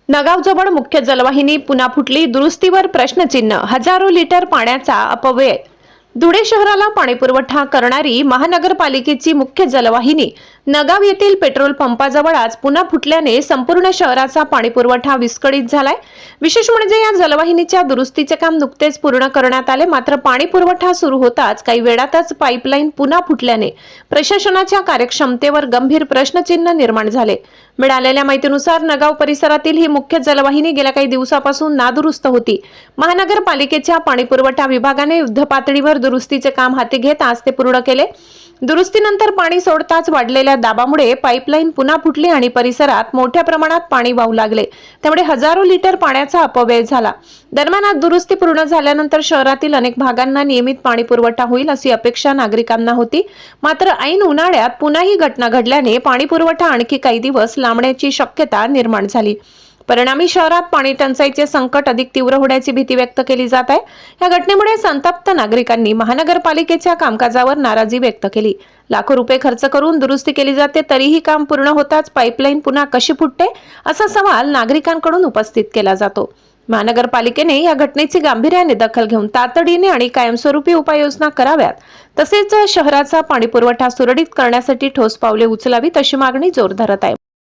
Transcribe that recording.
नगावजवळ मुख्य जलवाहिनी पुन्हा फुटली, दुरुस्तीवर प्रश्नचिन्ह. हजारो लिटर पाण्याचा अपव्यय. धुळे शहराला पाणीपुरवठा करणारी महानगरपालिकेची मुख्य जलवाहिनी नगाव येथील पेट्रोल पंपाजवळ आज पुन्हा फुटल्याने संपूर्ण शहराचा पाणीपुरवठा विस्कळीत झालाय. विशेष म्हणजे या जलवाहिनीच्या दुरुस्तीचे काम नुकतेच पूर्ण करण्यात आले, मात्र पाणीपुरवठा सुरू होताच काही वेळातच पाईपलाईन पुन्हा फुटल्याने प्रशासनाच्या कार्यक्षमतेवर गंभीर प्रश्नचिन्ह निर्माण झाले. मिळालेल्या माहितीनुसार नगाव परिसरातील ही मुख्य जलवाहिनी गेल्या काही दिवसापासून नादुरुस्त होती. महानगरपालिकेच्या पाणीपुरवठा विभागाने युद्धपातळीवर दुरुस्तीचे काम हाती घेत आज ते पूर्ण केले. दुरुस्तीनंतर पाणी सोडताच वाढलेल्या दाबामुळे पाईपलाईन पुन्हा फुटली आणि परिसरात मोठ्या प्रमाणात पाणी वाहू लागले. त्यामुळे हजारो लिटर पाण्याचा अपव्यय झाला. दरम्यान आज दुरुस्ती पूर्ण झाल्यानंतर शहरातील अनेक भागांना नियमित पाणी पुरवठा होईल अशी अपेक्षा नागरिकांना होती. मात्र ऐन उन्हाळ्यात पुन्हा ही घटना घडल्याने पाणी पुरवठा आणखी काही दिवस लांबण्याची शक्यता निर्माण झाली. परिणामी शहरात पाणी टंचाईचे संकट अधिक तीव्र होण्याची भीती व्यक्त केली जात आहे. या घटनेमुळे संतप्त नागरिकांनी महानगरपालिकेच्या कामकाजावर नाराजी व्यक्त केली. लाखो रुपये खर्च करून दुरुस्ती केली जाते, तरीही काम पूर्ण होताच पाईपलाईन पुन्हा कशी फुटते असा सवाल नागरिकांकडून उपस्थित केला जातो. महानगरपालिकेने या घटनेची गांभीर्याने दखल घेऊन तातडीने आणि कायमस्वरूपी उपाययोजना कराव्यात, तसेच शहराचा पाणीपुरवठा सुरळीत करण्यासाठी ठोस पावले उचलावीत अशी मागणी जोर धरत आहे.